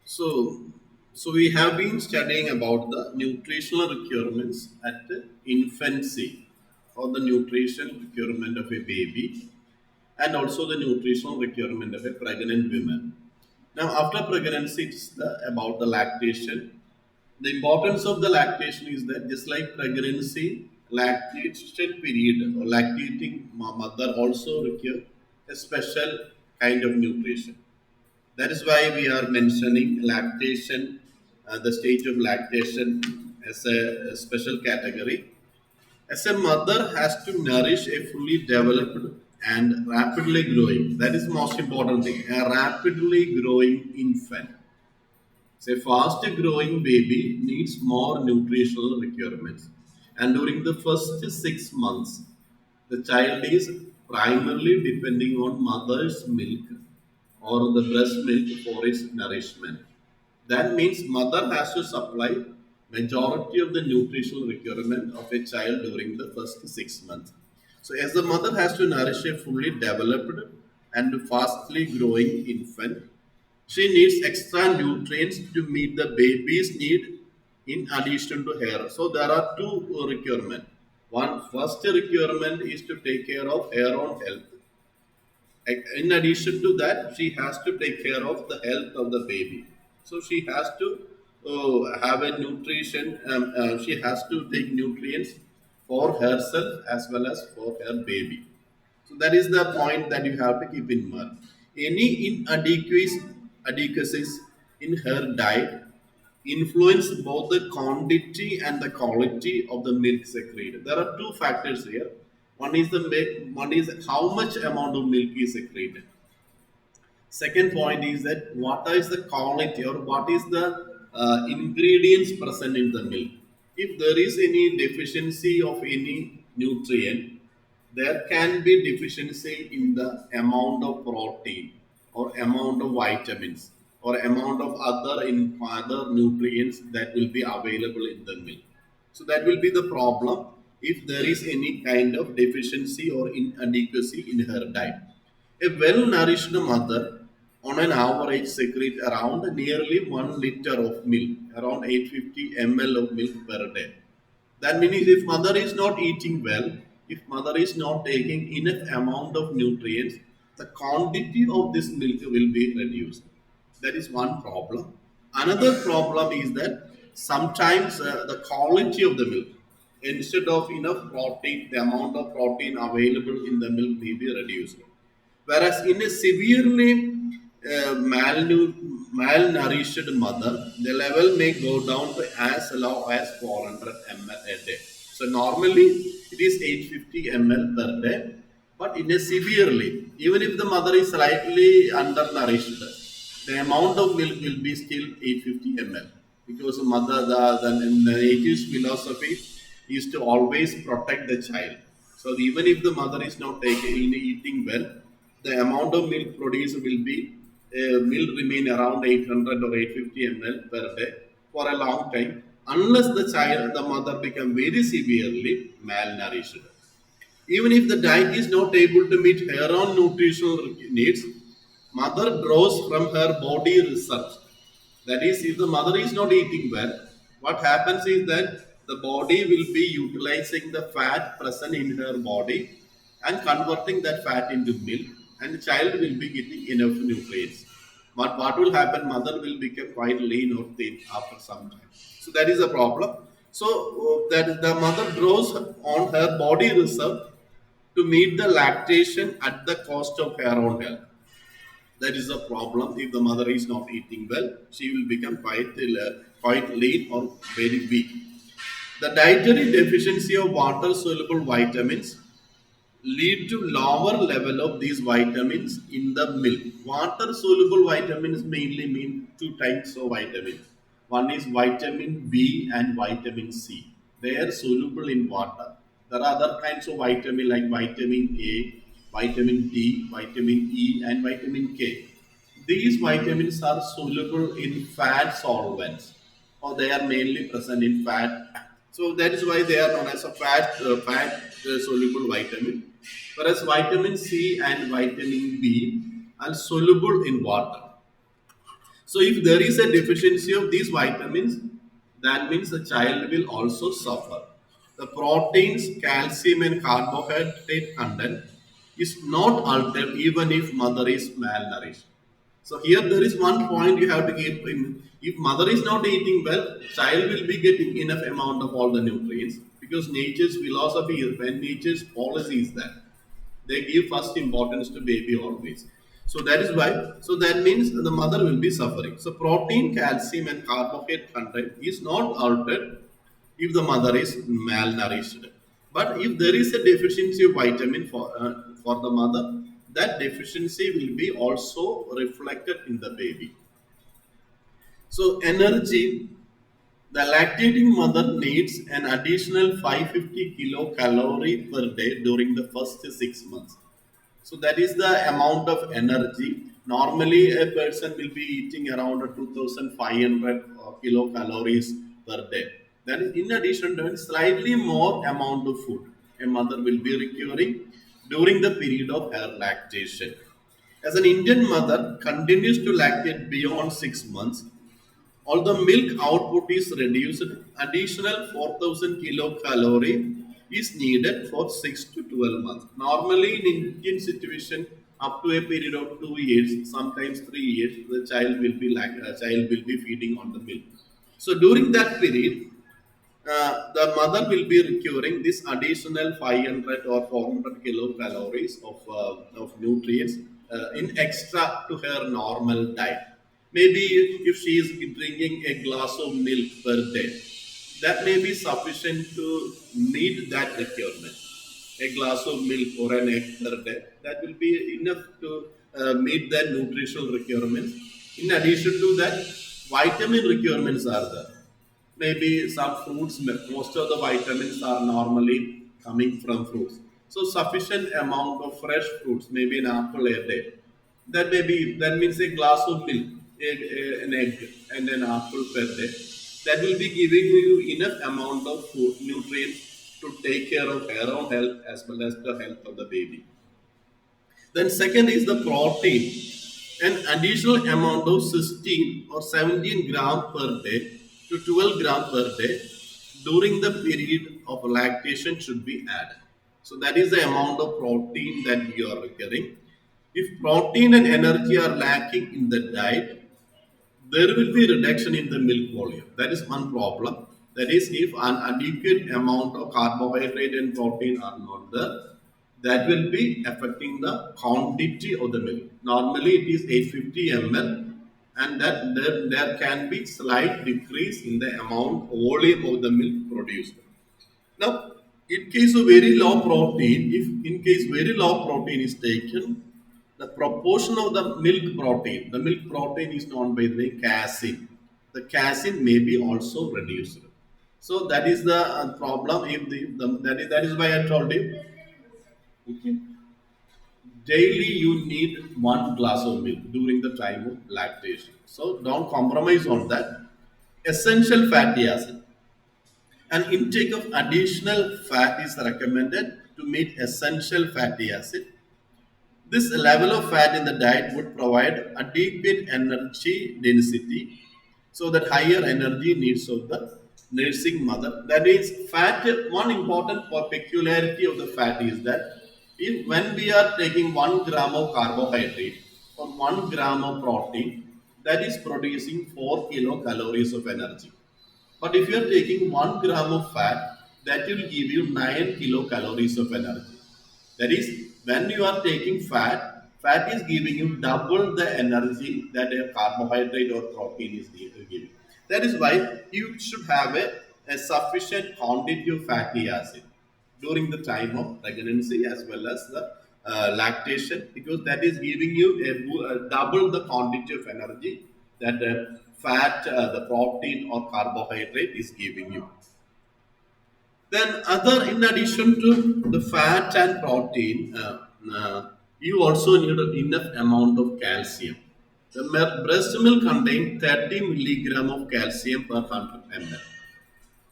So, so we have been studying about the nutritional requirements at the infancy, or the nutrition requirement of a baby, and also the nutritional requirement of a pregnant woman. Now, after pregnancy, it's about the lactation. The importance of the lactation is that just like pregnancy, lactation period or lactating mother also require a special kind of nutrition. That is why we are mentioning lactation, the stage of lactation as a special category. As a mother has to nourish a fully developed and rapidly growing, that is the most important thing, a rapidly growing infant. So a fast growing baby needs more nutritional requirements. And during the first 6 months, the child is primarily depending on mother's milk or the breast milk for its nourishment. That means mother has to supply majority of the nutritional requirement of a child during the first 6 months. So as the mother has to nourish a fully developed and fastly growing infant, she needs extra nutrients to meet the baby's need in addition to her. So there are two requirements. One first requirement is to take care of her own health. In addition to that, she has to take care of the health of the baby. So she has to have a nutrition. She has to take nutrients for herself as well as for her baby. So that is the point that you have to keep in mind. Any inadequacies in her diet influence both the quantity and the quality of the milk secreted. There are two factors here. One is the milk, one is how much amount of milk is secreted. Second point is that what is the quality or what is the ingredients present in the milk. If there is any deficiency of any nutrient, there can be deficiency in the amount of protein or amount of vitamins or amount of other nutrients that will be available in the milk. So that will be the problem if there is any kind of deficiency or inadequacy in her diet. A well nourished mother on an average secretes around nearly 1 liter of milk, around 850 ml of milk per day. That means if mother is not eating well, if mother is not taking enough amount of nutrients, the quantity of this milk will be reduced. That is one problem. Another problem is that sometimes the quality of the milk, instead of enough protein, the amount of protein available in the milk may be reduced. Whereas in a severely malnourished mother, the level may go down to as low as 400 ml a day. So normally it is 850 ml per day, but in a severely, even if the mother is slightly undernourished, the amount of milk will be still 850 ml because the native philosophy is to always protect the child. So even if the mother is not taking eating well, the amount of milk produced will remain around 800 or 850 ml per day for a long time unless the mother become very severely malnourished. Even if the diet is not able to meet her own nutritional needs, mother draws from her body reserves. That is, if the mother is not eating well, what happens is that the body will be utilizing the fat present in her body and converting that fat into milk, and the child will be getting enough nutrients. But what will happen? Mother will become quite lean or thin after some time. So that is a problem. So that the mother draws on her body reserve to meet the lactation at the cost of her own health. That is a problem. If the mother is not eating well, she will become quite lean or very weak. The dietary deficiency of water soluble vitamins lead to lower level of these vitamins in the milk. Water soluble vitamins mainly mean two types of vitamins. One is vitamin B and vitamin C. They are soluble in water. There are other kinds of vitamin like vitamin A, vitamin D, vitamin E, and vitamin K. These vitamins are soluble in fat solvents, or they are mainly present in fat. So that is why they are known as a fat soluble vitamin. Whereas vitamin C and vitamin B are soluble in water. So if there is a deficiency of these vitamins, that means the child will also suffer. The proteins, calcium, and carbohydrate content is not altered even if mother is malnourished. So here there is one point you have to keep in. If mother is not eating well, child will be getting enough amount of all the nutrients, because nature's philosophy is, when nature's policy is that they give first importance to baby always. So that is why. So that means the mother will be suffering. So protein, calcium, and carbohydrate content is not altered if the mother is malnourished. But if there is a deficiency of vitamin for the mother, that deficiency will be also reflected in the baby. So energy, the lactating mother needs an additional 550 kilocalorie per day during the first 6 months. So that is the amount of energy. Normally, a person will be eating around 2,500 kilocalories per day. That is in addition to slightly more amount of food a mother will be requiring during the period of her lactation. As an Indian mother continues to lactate beyond 6 months, although milk output is reduced, additional 4,000 kilocalorie is needed for 6 to 12 months. Normally, in Indian situation, up to a period of 2 years, sometimes 3 years, the child will be child will be feeding on the milk. So during that period, the mother will be requiring this additional 500 or 400 kilocalories of nutrients in extra to her normal diet. Maybe if she is drinking a glass of milk per day, that may be sufficient to meet that requirement. A glass of milk or an egg per day, that will be enough to meet that nutritional requirements. In addition to that, vitamin requirements are there. Maybe some fruits, most of the vitamins are normally coming from fruits. So sufficient amount of fresh fruits, maybe an apple a day. That means a glass of milk, an egg, and an apple per day. That will be giving you enough amount of food, nutrients to take care of her own health as well as the health of the baby. Then second is the protein. An additional amount of 16 or 17 gram per day to 12 gram per day during the period of lactation should be added. So that is the amount of protein that you are requiring. If protein and energy are lacking in the diet, there will be reduction in the milk volume. That is one problem. That is, if an adequate amount of carbohydrate and protein are not there, that will be affecting the quantity of the milk. Normally, it is 850 ml, and that there can be slight decrease in the amount volume of the milk produced. Now, in case of very low protein, if in case very low protein is taken, the proportion of the milk protein is known by the name casein. The casein may be also reduced. So that is the problem. If that is why I told you, okay, daily you need one glass of milk during the time of lactation. So don't compromise on that. Essential fatty acid. An intake of additional fat is recommended to meet essential fatty acid. This level of fat in the diet would provide adequate energy density, so that higher energy needs of the nursing mother. That is, fat. One important peculiarity of the fat is that if when we are taking 1 gram of carbohydrate or 1 gram of protein, that is producing 4 kilocalories of energy. But if you are taking 1 gram of fat, that will give you 9 kilocalories of energy. That is, when you are taking fat, fat is giving you double the energy that a carbohydrate or protein is giving. That is why you should have a sufficient quantity of fatty acid during the time of pregnancy as well as the lactation, because that is giving you a double the quantity of energy that fat, the protein or carbohydrate is giving you. Then other, in addition to the fat and protein, you also need enough amount of calcium. The breast milk contains 30 milligram of calcium per 100 ml.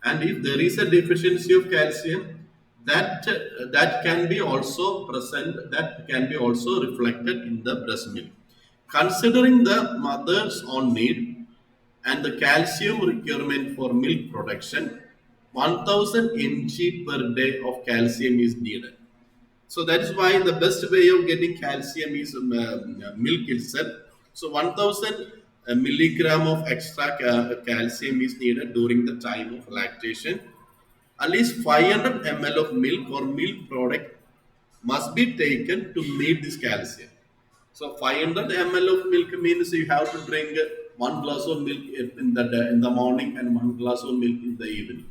And if there is a deficiency of calcium, that can be also present, that can be also reflected in the breast milk. Considering the mother's own need and the calcium requirement for milk production, 1000 mg per day of calcium is needed. So that is why the best way of getting calcium is milk itself. So 1000 milligram of extra calcium is needed during the time of lactation. At least 500 ml of milk or milk product must be taken to meet this calcium. So 500 ml of milk means you have to drink one glass of milk in the morning and one glass of milk in the evening.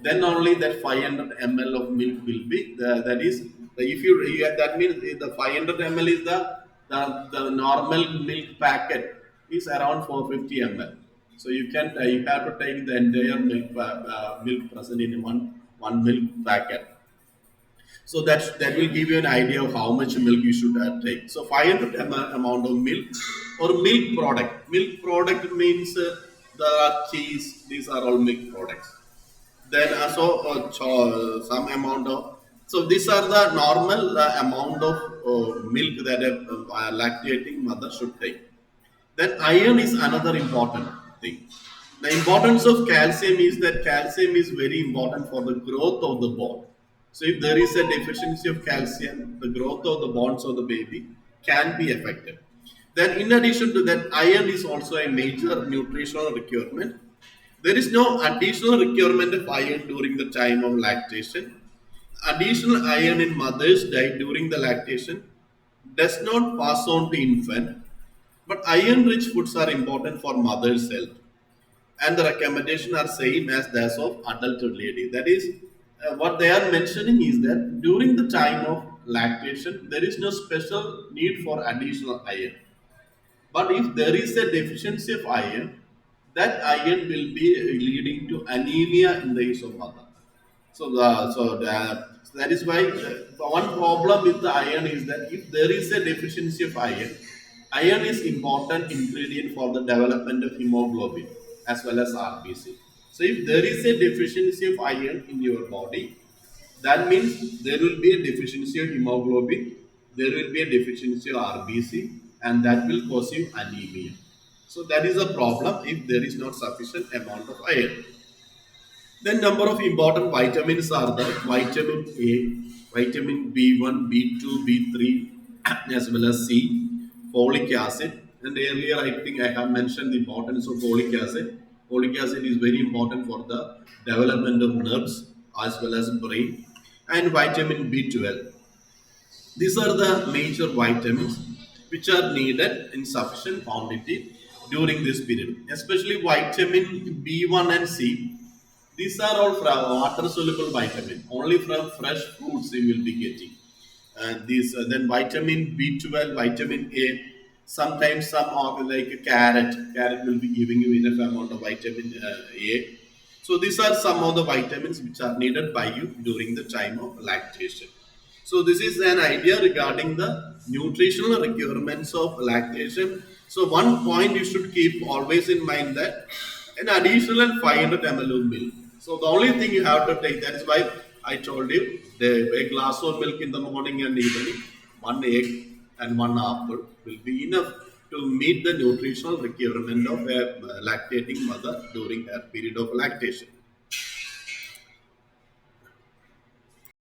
Then only that 500 ml of milk will be that is if that means the 500 ml is the normal milk packet is around 450 ml. So you have to take the entire milk present in one milk packet. So that will give you an idea of how much milk you should take. So 500 ml amount of milk or milk product. Milk product means the cheese. These are all milk products. Then also some amount of. So these are the normal amount of milk that a lactating mother should take. Then iron is another important thing. The importance of calcium is that calcium is very important for the growth of the bone. So if there is a deficiency of calcium, the growth of the bones of the baby can be affected. Then in addition to that, iron is also a major nutritional requirement. There is no additional requirement of iron during the time of lactation. Additional iron in mother's diet during the lactation does not pass on to infant, but iron-rich foods are important for mother's health, and the recommendation are same as those of adulthood lady. That is, what they are mentioning is that during the time of lactation, there is no special need for additional iron. But if there is a deficiency of iron, that iron will be leading to anemia in the case of mother. So that is why the one problem with the iron is that if there is a deficiency of iron, iron is important ingredient for the development of hemoglobin as well as RBC. So if there is a deficiency of iron in your body, that means there will be a deficiency of hemoglobin, there will be a deficiency of RBC, and that will cause you anemia. So that is a problem if there is not sufficient amount of iron. Then number of important vitamins are the vitamin A, vitamin B1, B2, B3, as well as C, folic acid. And earlier I think I have mentioned the importance of folic acid. Folic acid is very important for the development of nerves as well as brain. And vitamin B12. These are the major vitamins which are needed in sufficient quantity during this period, especially vitamin B1 and C. These are all water soluble vitamin. Only from fresh fruits you will be getting. These then vitamin B12, vitamin A. Sometimes some are like a carrot. Carrot will be giving you enough amount of vitamin A. So these are some of the vitamins which are needed by you during the time of lactation. So this is an idea regarding the nutritional requirements of lactation. So one point you should keep always in mind that an additional 500 ml of milk. So the only thing you have to take, that is why I told you a glass of milk in the morning and evening, one egg and one apple will be enough to meet the nutritional requirement of a lactating mother during her period of lactation.